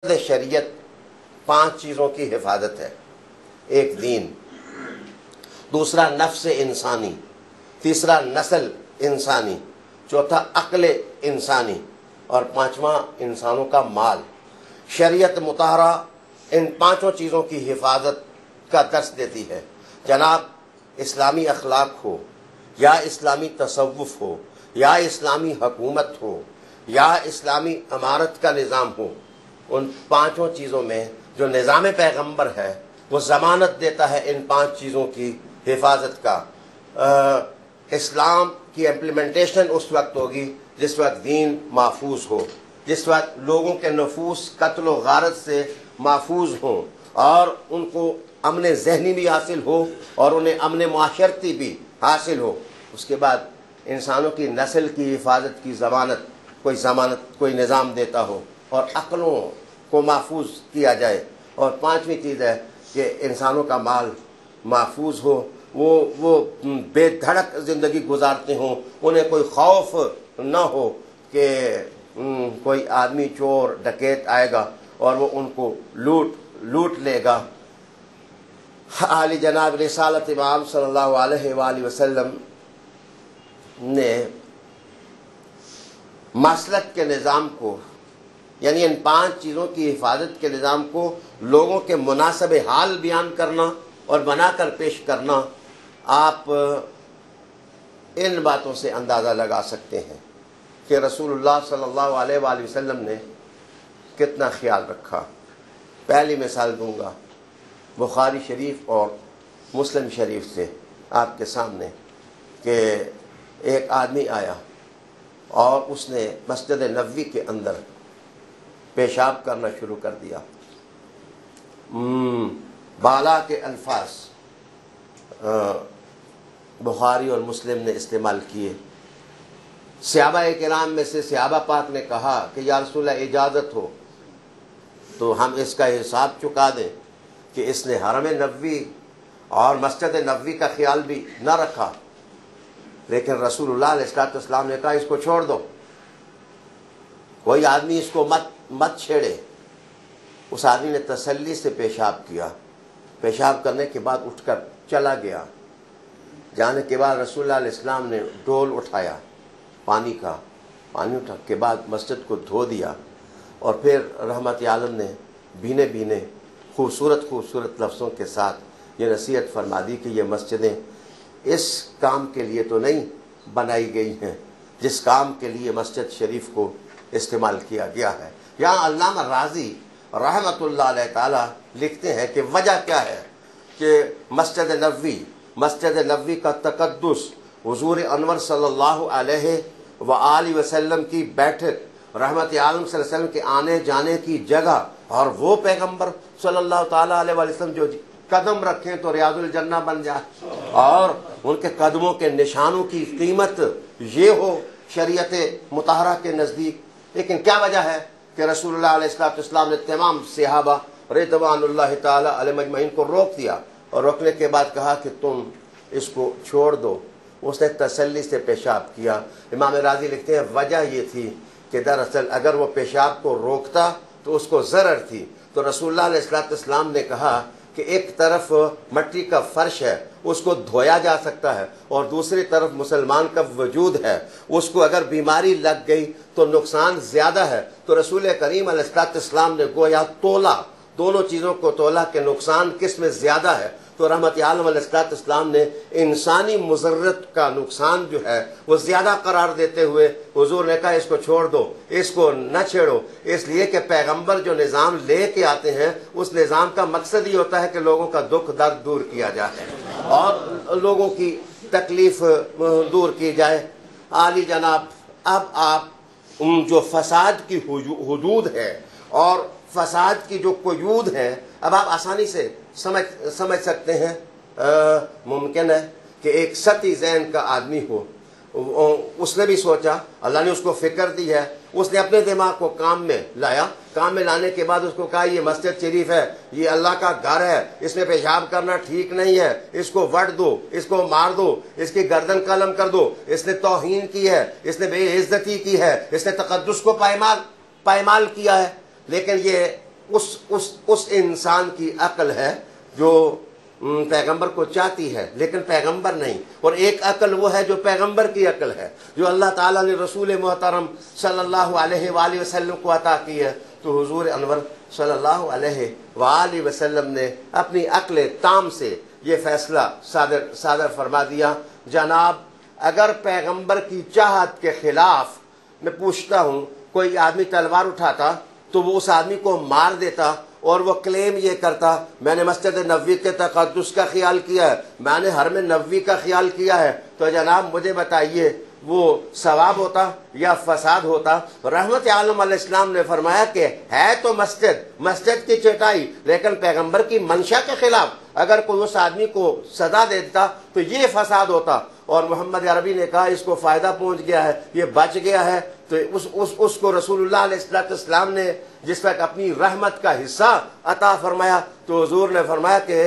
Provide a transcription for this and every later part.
شریعت 5 چیزوں کی حفاظت ہے۔ ایک دین، دوسرا نفس انسانی، تیسرا نسل انسانی، چوتھا عقل انسانی اور پانچواں انسانوں کا مال۔ شریعت مطہرہ ان 5 چیزوں کی حفاظت کا درس دیتی ہے۔ جناب اسلامی اخلاق ہو یا اسلامی تصوف ہو یا اسلامی حکومت ہو یا اسلامی امارت کا نظام ہو، ان 5 چیزوں میں جو نظام پیغمبر ہے وہ ضمانت دیتا ہے ان 5 چیزوں کی حفاظت کا۔ اسلام کی امپلیمنٹیشن اس وقت ہوگی جس وقت دین محفوظ ہو، جس وقت لوگوں کے نفوس قتل و غارت سے محفوظ ہوں اور ان کو امن ذہنی بھی حاصل ہو اور انہیں امن معاشرتی بھی حاصل ہو۔ اس کے بعد انسانوں کی نسل کی حفاظت کی ضمانت کوئی نظام دیتا ہو اور عقلوں کو محفوظ کیا جائے۔ اور 5ویں چیز ہے کہ انسانوں کا مال محفوظ ہو، وہ بے دھڑک زندگی گزارتے ہوں، انہیں کوئی خوف نہ ہو کہ کوئی آدمی چور ڈکیت آئے گا اور وہ ان کو لوٹ لے گا۔ عالی جناب رسالت امام صلی اللہ علیہ وآلہ وسلم نے مسلک کے نظام کو، یعنی ان 5 چیزوں کی حفاظت کے نظام کو لوگوں کے مناسب حال بیان کرنا اور بنا کر پیش کرنا، آپ ان باتوں سے اندازہ لگا سکتے ہیں کہ رسول اللہ صلی اللہ علیہ وآلہ وسلم نے کتنا خیال رکھا۔ پہلی مثال دوں گا بخاری شریف اور مسلم شریف سے آپ کے سامنے کہ ایک آدمی آیا اور اس نے مسجد نبوی کے اندر پیشاب کرنا شروع کر دیا۔ بالا کے الفاظ بخاری اور مسلم نے استعمال کیے۔ صحابہ کرام میں سے صحابہ پاک نے کہا کہ یا رسول اللہ اجازت ہو تو ہم اس کا حساب چکا دیں کہ اس نے حرم نبوی اور مسجد نبوی کا خیال بھی نہ رکھا، لیکن رسول اللہ علیہ السلام نے کہا اس کو چھوڑ دو، کوئی آدمی اس کو مت چھیڑے۔ اس آدمی نے تسلی سے پیشاب کیا، پیشاب کرنے کے بعد اٹھ کر چلا گیا۔ جانے کے بعد رسول اللہ علیہ السلام نے ڈول اٹھایا پانی اٹھا کے بعد مسجد کو دھو دیا اور پھر رحمت عالم نے بھینے خوبصورت لفظوں کے ساتھ یہ نصیحت فرما دی کہ یہ مسجدیں اس کام کے لیے تو نہیں بنائی گئی ہیں جس کام کے لیے مسجد شریف کو استعمال کیا گیا ہے۔ یہاں علامہ راضی رحمت اللہ علیہ تعالی لکھتے ہیں کہ وجہ کیا ہے کہ مسجد نبوی کا تقدس، حضور انور صلی اللہ علیہ وآلہ وسلم کی بیٹھک، رحمت عالم صلی اللہ علیہ وسلم کے آنے جانے کی جگہ، اور وہ پیغمبر صلی اللہ تعالیٰ علیہ وآلہ وسلم جو قدم رکھیں تو ریاض الجنہ بن جائے، اور ان کے قدموں کے نشانوں کی قیمت یہ ہو شریعت مطہرہ کے نزدیک۔ لیکن کیا وجہ ہے کہ رسول اللہ علیہ السلام نے تمام صحابہ رضوان اللہ تعالی علیہ مجمعین کو روک دیا اور روکنے کے بعد کہا کہ تم اس کو چھوڑ دو۔ اس نے تسلی سے پیشاب کیا۔ امام راضی لکھتے ہیں وجہ یہ تھی کہ دراصل اگر وہ پیشاب کو روکتا تو اس کو ضرر تھی، تو رسول اللہ علیہ السلام نے کہا کہ ایک طرف مٹی کا فرش ہے اس کو دھویا جا سکتا ہے اور دوسری طرف مسلمان کا وجود ہے، اس کو اگر بیماری لگ گئی تو نقصان زیادہ ہے۔ تو رسول کریم علیہ السلام نے گویا تولا، دونوں چیزوں کو تولا کہ نقصان کس میں زیادہ ہے۔ تو رحمت عالم علیہ السلام نے انسانی مضرت کا نقصان جو ہے وہ زیادہ قرار دیتے ہوئے حضور نے کہا اس کو چھوڑ دو، اس کو نہ چھیڑو، اس لیے کہ پیغمبر جو نظام لے کے آتے ہیں اس نظام کا مقصد ہی ہوتا ہے کہ لوگوں کا دکھ درد دور کیا جائے اور لوگوں کی تکلیف دور کی جائے۔ عالی جناب اب آپ جو فساد کی حدود ہے اور فساد کی جو قیود ہیں اب آپ آسانی سے سمجھ سکتے ہیں۔ ممکن ہے کہ ایک سطحی ذہن کا آدمی ہو، اس نے بھی سوچا، اللہ نے اس کو فکر دی ہے، اس نے اپنے دماغ کو کام میں لایا، کام میں لانے کے بعد اس کو کہا یہ مسجد شریف ہے، یہ اللہ کا گھر ہے، اس میں پیشاب کرنا ٹھیک نہیں ہے، اس کو وٹ دو، اس کو مار دو، اس کی گردن قلم کر دو، اس نے توہین کی ہے، اس نے بے عزتی کی ہے، اس نے تقدس کو پائمال کیا ہے۔ لیکن یہ اس انسان کی عقل ہے جو پیغمبر کو چاہتی ہے لیکن پیغمبر نہیں، اور ایک عقل وہ ہے جو پیغمبر کی عقل ہے، جو اللہ تعالیٰ نے رسول محترم صلی اللہ علیہ وآلہ وسلم کو عطا کی ہے۔ تو حضور انور صلی اللہ علیہ وآلہ وسلم نے اپنی عقل تام سے یہ فیصلہ صادر فرما دیا، جناب اگر پیغمبر کی چاہت کے خلاف میں پوچھتا ہوں کوئی آدمی تلوار اٹھاتا تو وہ اس آدمی کو مار دیتا اور وہ کلیم یہ کرتا میں نے مسجد نبوی کے تقدس کا خیال کیا ہے، میں نے حرم نبوی کا خیال کیا ہے، تو جناب مجھے بتائیے وہ ثواب ہوتا یا فساد ہوتا؟ رحمت عالم علیہ السلام نے فرمایا کہ ہے تو مسجد کی چٹائی، لیکن پیغمبر کی منشا کے خلاف اگر کوئی اس آدمی کو سزا دے دیتا تو یہ فساد ہوتا۔ اور محمد عربی نے کہا اس کو فائدہ پہنچ گیا ہے، یہ بچ گیا ہے، تو اس کو رسول اللہ علیہ السلام نے جس وقت اپنی رحمت کا حصہ عطا فرمایا تو حضور نے فرمایا کہ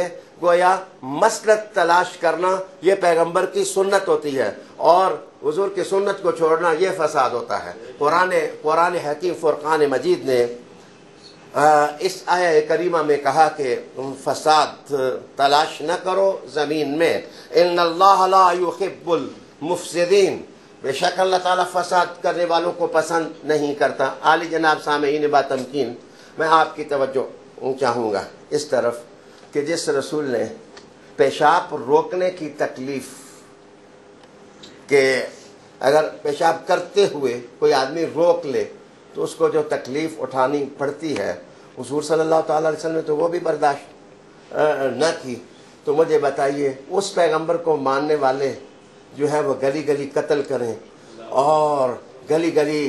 گویا مصلحت تلاش کرنا یہ پیغمبر کی سنت ہوتی ہے اور حضور کی سنت کو چھوڑنا یہ فساد ہوتا ہے۔ قرآن حکیم فرقان مجید نے اس آیہ کریمہ میں کہا کہ فساد تلاش نہ کرو زمین میں، ان اللہ لا یحب المفسدین، بے شک اللہ تعالیٰ فساد کرنے والوں کو پسند نہیں کرتا۔ عالی جناب سامعین با تمکین، میں آپ کی توجہ چاہوں گا اس طرف کہ جس رسول نے پیشاب روکنے کی تکلیف کہ اگر پیشاب کرتے ہوئے کوئی آدمی روک لے تو اس کو جو تکلیف اٹھانی پڑتی ہے، حضور صلی اللہ تعالیٰ علیہ وسلم نے تو وہ بھی برداشت نہ کی، تو مجھے بتائیے اس پیغمبر کو ماننے والے جو ہے وہ گلی گلی قتل کریں اور گلی گلی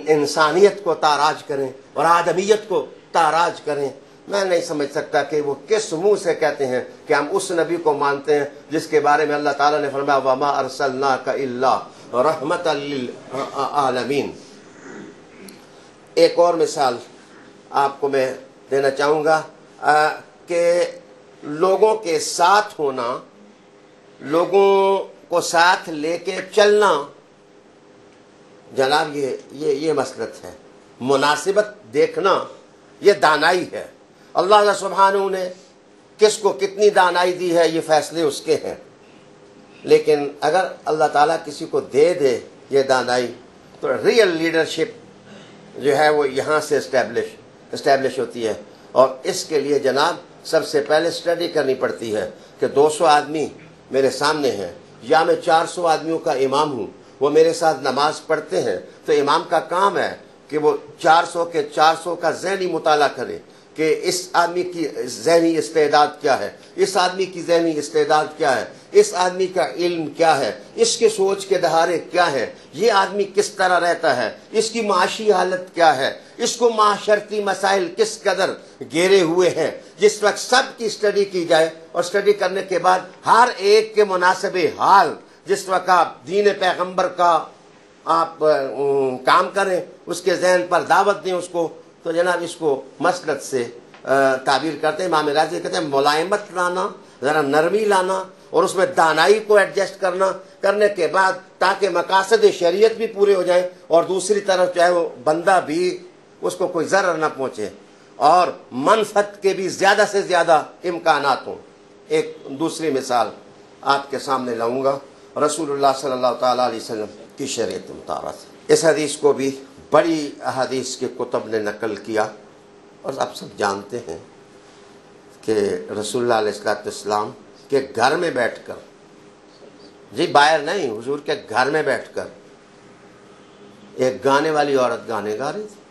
انسانیت کو تاراج کریں اور آدمیت کو تاراج کریں، میں نہیں سمجھ سکتا کہ وہ کس منہ سے کہتے ہیں کہ ہم اس نبی کو مانتے ہیں جس کے بارے میں اللہ تعالیٰ نے فرمایا وَمَا أَرْسَلْنَاكَ إِلَّا رَحْمَةً لِلْعَالَمِينَ۔ ایک اور مثال آپ کو میں دینا چاہوں گا کہ لوگوں کے ساتھ ہونا، لوگوں کو ساتھ لے کے چلنا، جناب یہ مسلط ہے۔ مناسبت دیکھنا یہ دانائی ہے۔ اللہ سبحانہ نے کس کو کتنی دانائی دی ہے یہ فیصلے اس کے ہیں، لیکن اگر اللہ تعالیٰ کسی کو دے یہ دانائی تو ریئل لیڈرشپ جو ہے وہ یہاں سے اسٹیبلش ہوتی ہے، اور اس کے لیے جناب سب سے پہلے اسٹڈی کرنی پڑتی ہے کہ 200 آدمی میرے سامنے ہیں یا میں 400 آدمیوں کا امام ہوں، وہ میرے ساتھ نماز پڑھتے ہیں، تو امام کا کام ہے کہ وہ 400 کا ذہنی مطالعہ کرے کہ اس آدمی کی ذہنی استعداد کیا ہے، اس آدمی کی ذہنی استعداد کیا ہے، اس آدمی کا علم کیا ہے، اس کے سوچ کے دہارے کیا ہے، یہ آدمی کس طرح رہتا ہے، اس کی معاشی حالت کیا ہے، اس کو معاشرتی مسائل کس قدر گھیرے ہوئے ہیں۔ جس وقت سب کی اسٹڈی کی جائے اور اسٹڈی کرنے کے بعد ہر ایک کے مناسب حال جس وقت آپ دین پیغمبر کا آپ کام کریں، اس کے ذہن پر دعوت دیں اس کو، تو جناب اس کو مسلط سے تعبیر کرتے ہیں۔ امام غازی کہتے ہیں ملائمت لانا، ذرا نرمی لانا اور اس میں دانائی کو ایڈجسٹ کرنے کے بعد تاکہ مقاصد شریعت بھی پورے ہو جائیں اور دوسری طرف چاہے وہ بندہ بھی اس کو کوئی ضرر نہ پہنچے اور منفعت کے بھی زیادہ سے زیادہ امکانات ہوں۔ ایک دوسری مثال آپ کے سامنے لاؤں گا رسول اللہ صلی اللہ تعالیٰ علیہ وسلم کی شریعت مطالعہ سے۔ اس حدیث کو بھی بڑی احادیث کے کتب نے نقل کیا اور آپ سب جانتے ہیں کہ رسول اللہ علیہ السلام کے گھر میں بیٹھ کر، جی باہر نہیں، حضور کے گھر میں بیٹھ کر ایک گانے والی عورت گانے گا رہی تھی۔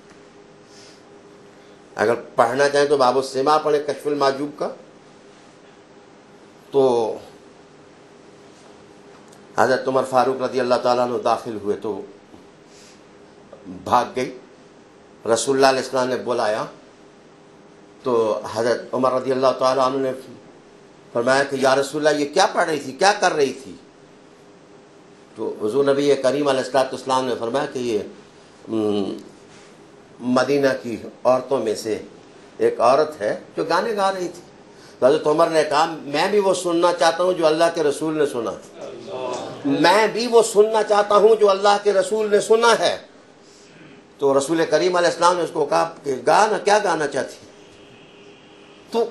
اگر پڑھنا چاہیں تو باب السماع پڑھیں کشف المحجوب کا، تو حضرت عمر فاروق رضی اللہ تعالیٰ عنہ داخل ہوئے تو بھاگ گئی، رسول اللہ علیہ السلام نے بلایا تو حضرت عمر رضی اللہ تعالیٰ عنہ نے فرمایا کہ یا رسول اللہ یہ کیا پڑھ رہی تھی، کیا کر رہی تھی؟ تو حضور نبی کریم علیہ السلام نے فرمایا کہ یہ مدینہ کی عورتوں میں سے ایک عورت ہے جو گانے گا رہی تھی۔ تو حضرت عمر نے کہا میں بھی وہ سننا چاہتا ہوں جو اللہ کے رسول نے سنا، میں بھی وہ سننا چاہتا ہوں جو اللہ کے رسول نے سنا ہے۔ تو رسول کریم علیہ السلام نے اس کو کہا کہ گانا، کیا گانا چاہتی؟ تو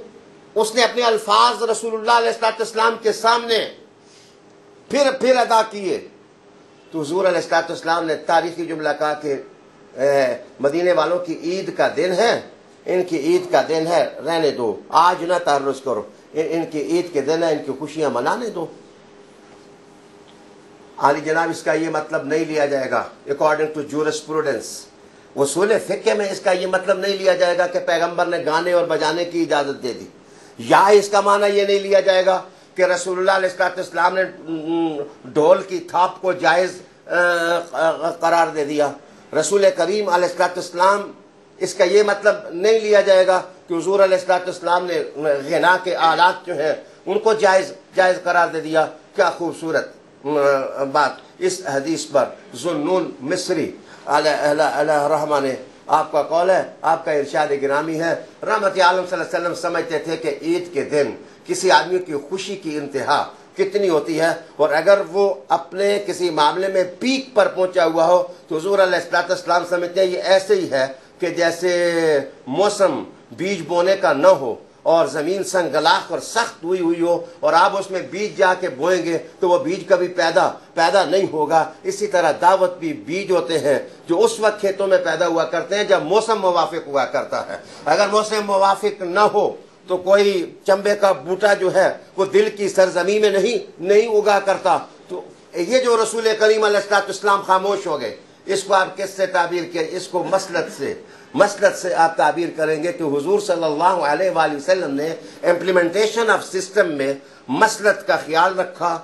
اس نے اپنے الفاظ رسول اللہ علیہ السلام کے سامنے پھر ادا کیے. تو حضور علیہ السلام نے تاریخی جملہ کہا کہ مدینے والوں کی عید کا دن ہے، ان کی عید کا دن ہے، رہنے دو، آج نہ تعرض کرو، ان کی عید کے دن ہے، ان کی خوشیاں منانے دو. عالی جناب اس کا یہ مطلب نہیں لیا جائے گا اکارڈنگ ٹو جورسپروڈنس، اصول فقہ میں اس کا یہ مطلب نہیں لیا جائے گا کہ پیغمبر نے گانے اور بجانے کی اجازت دے دی، یا اس کا معنی یہ نہیں لیا جائے گا کہ رسول اللہ علیہ السلام نے ڈھول کی تھاپ کو جائز قرار دے دیا. رسول کریم علیہ السلام اس کا یہ مطلب نہیں لیا جائے گا کہ حضور علیہ السلام نے غنا کے آلات جو ہیں ان کو جائز قرار دے دیا. کیا خوبصورت بات. اس حدیث پر ذوالنون مصری علیہ رحمہ نے، آپ کا قول ہے، آپ کا ارشاد گرامی ہے، رحمت عالم صلی اللہ علیہ وسلم سمجھتے تھے کہ عید کے دن کسی آدمی کی خوشی کی انتہا کتنی ہوتی ہے، اور اگر وہ اپنے کسی معاملے میں پیک پر پہنچا ہوا ہو تو حضور علیہ السلام سمجھتے ہیں یہ ایسے ہی ہے کہ جیسے موسم بیج بونے کا نہ ہو اور زمین سنگلاخ اور سخت ہوئی ہو اور آپ اس میں بیج جا کے بوئیں گے تو وہ بیج کبھی پیدا نہیں ہوگا. اسی طرح دعوت بھی بیج ہوتے ہیں جو اس وقت کھیتوں میں پیدا ہوا کرتے ہیں جب موسم موافق ہوا کرتا ہے. اگر موسم موافق نہ ہو تو کوئی چمبے کا بوٹا جو ہے وہ دل کی سرزمین میں نہیں اگا کرتا. تو یہ جو رسول کریم علیہ السلام خاموش ہو گئے، اس کو آپ کس سے تعبیر کیا؟ اس کو مسلط سے آپ تعبیر کریں گے کہ حضور صلی اللہ علیہ وآلہ وسلم نے امپلیمنٹیشن آف سسٹم میں مسلط کا خیال رکھا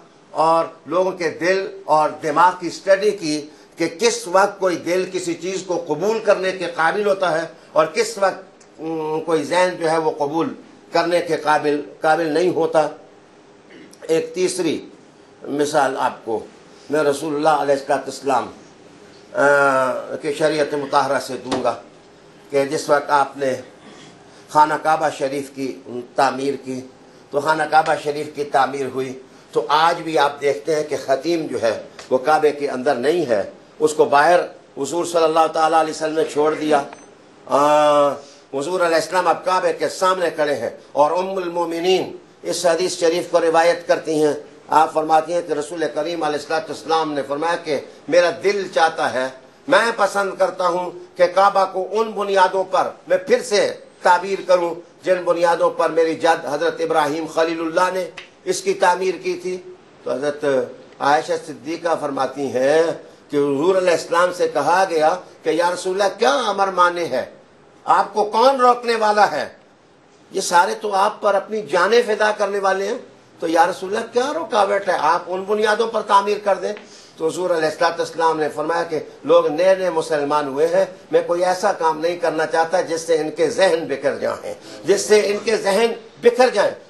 اور لوگوں کے دل اور دماغ کی اسٹڈی کی کہ کس وقت کوئی دل کسی چیز کو قبول کرنے کے قابل ہوتا ہے اور کس وقت کوئی ذہن جو ہے وہ قبول کرنے کے قابل نہیں ہوتا. ایک تیسری مثال آپ کو میں رسول اللہ علیہ السلام کے شریعت مطہرہ سے دوں گا کہ جس وقت آپ نے خانہ کعبہ شریف کی تعمیر کی تو خانہ کعبہ شریف کی تعمیر ہوئی تو آج بھی آپ دیکھتے ہیں کہ خطیم جو ہے وہ کعبے کے اندر نہیں ہے، اس کو باہر حضور صلی اللہ تعالیٰ علیہ وسلم نے چھوڑ دیا. حضور علیہ السلام اب کعبے کے سامنے کھڑے ہیں اور ام المومنین اس حدیث شریف کو روایت کرتی ہیں. آپ فرماتی ہیں کہ رسول کریم علیہ السلام نے فرمایا کہ میرا دل چاہتا ہے، میں پسند کرتا ہوں کہ کعبہ کو ان بنیادوں پر میں پھر سے تعبیر کروں جن بنیادوں پر میری جد حضرت ابراہیم خلیل اللہ نے اس کی تعمیر کی تھی. تو حضرت عائشہ صدیقہ فرماتی ہیں کہ حضور علیہ السلام سے کہا گیا کہ یا رسول اللہ کیا امر مانے ہے، آپ کو کون روکنے والا ہے؟ یہ سارے تو آپ پر اپنی جانیں فدا کرنے والے ہیں، تو یا رسول اللہ کیا رکاوٹ ہے، آپ ان بنیادوں پر تعمیر کر دیں. تو حضور علیہ السلام نے فرمایا کہ لوگ نئے مسلمان ہوئے ہیں، میں کوئی ایسا کام نہیں کرنا چاہتا جس سے ان کے ذہن بکھر جائیں.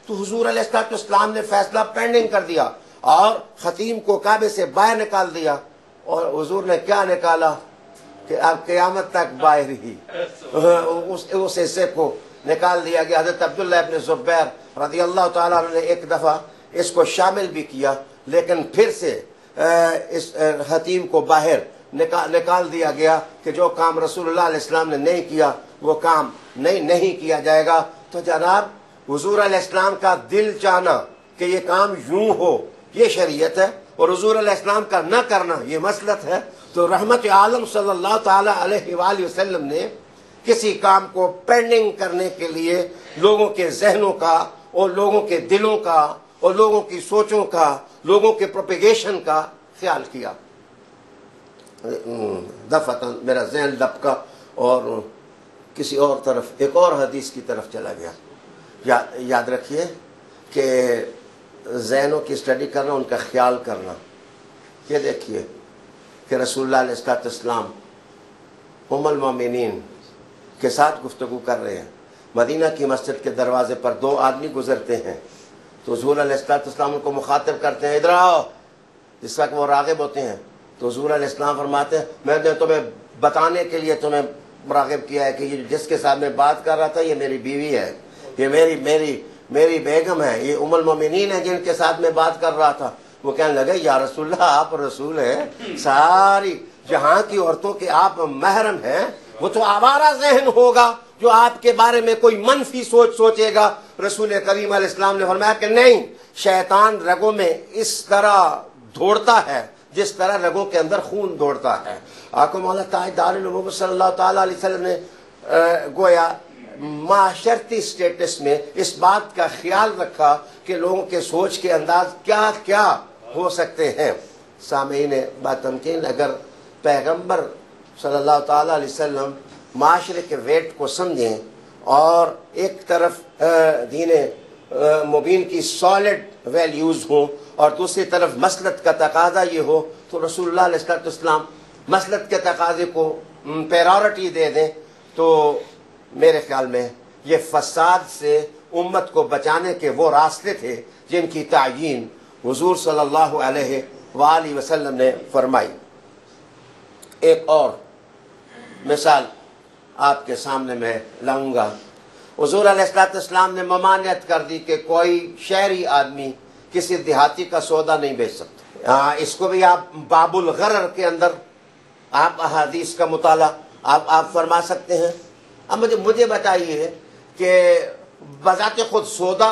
تو حضور علیہ السلام نے فیصلہ پینڈنگ کر دیا اور خطیم کو کعبے سے باہر نکال دیا. اور حضور نے کیا نکالا کہ اب قیامت تک باہر ہی اس حصے کو نکال دیا گیا. حضرت عبداللہ ابن زبیر رضی اللہ تعالیٰ عنہ نے ایک دفعہ اس کو شامل بھی کیا، لیکن پھر سے اس خطیم کو باہر نکال دیا گیا کہ جو کام رسول اللہ علیہ السلام نے نہیں کیا وہ کام نہیں کیا جائے گا. تو جناب حضور علیہ السلام کا دل چاہنا کہ یہ کام یوں ہو یہ شریعت ہے اور حضور علیہ السلام کا نہ کرنا یہ مسلط ہے. تو رحمت عالم صلی اللہ تعالی علیہ وآلہ وسلم نے کسی کام کو پینڈنگ کرنے کے لیے لوگوں کے ذہنوں کا اور لوگوں کے دلوں کا اور لوگوں کی سوچوں کا، لوگوں کے پروپیگیشن کا خیال کیا. دفعتاً میرا ذہن لپکا اور کسی اور طرف ایک اور حدیث کی طرف چلا گیا. یاد رکھیے کہ ذہنوں کی اسٹڈی کرنا، ان کا خیال کرنا. یہ دیکھیے کہ رسول اللہ علیہ السلام ام المومنین کے ساتھ گفتگو کر رہے ہیں. مدینہ کی مسجد کے دروازے پر دو آدمی گزرتے ہیں تو حضور علیہ السلام ان کو مخاطب کرتے ہیں، ادھر آؤ. جس وقت وہ راغب ہوتے ہیں تو حضور علیہ السلام فرماتے ہیں میں نے تمہیں بتانے کے لیے تمہیں راغب کیا ہے کہ یہ جس کے ساتھ میں بات کر رہا تھا یہ میری بیوی ہے، یہ میری بیگم ہے، یہ ام المومنین ہے جن کے ساتھ میں بات کر رہا تھا. وہ کہنے لگے یا رسول اللہ آپ رسول ہیں، ساری جہاں کی عورتوں کے آپ محرم ہیں، وہ تو آوارہ ذہن ہوگا جو آپ کے بارے میں کوئی منفی سوچ سوچے گا۔ رسول کریم علیہ السلام نے فرمایا کہ نہیں، شیطان رگوں میں اس طرح دوڑتا ہے جس طرح رگوں کے اندر خون دوڑتا ہے۔ آقا مولا تاجدار العلوم صلی اللہ تعالیٰ علیہ وسلم نے گویا معاشرتی سٹیٹس میں اس بات کا خیال رکھا کہ لوگوں کے سوچ کے انداز کیا کیا ہو سکتے ہیں۔ سامعین بات تمکین، اگر پیغمبر صلی اللہ تعالیٰ علیہ وسلم معاشرے کے ویٹ کو سمجھیں اور ایک طرف دین مبین کی سالڈ ویلیوز ہوں اور دوسری طرف مسلط کا تقاضا یہ ہو، تو رسول اللہ علیہ السلام مسلط کے تقاضے کو پیرورٹی دے دیں، تو میرے خیال میں یہ فساد سے امت کو بچانے کے وہ راستے تھے جن کی تعیین حضور صلی اللہ علیہ وآلہ وسلم نے فرمائی۔ ایک اور مثال آپ کے سامنے میں لاؤں گا۔ حضور علیہ السلام نے ممانعت کر دی کہ کوئی شہری آدمی کسی دیہاتی کا سودا نہیں بیچ سکتا۔ اس کو بھی آپ باب الغرر کے اندر آپ احادیث کا مطالعہ آپ فرما سکتے ہیں۔ اب مجھے بتائیے کہ بذات خود سودا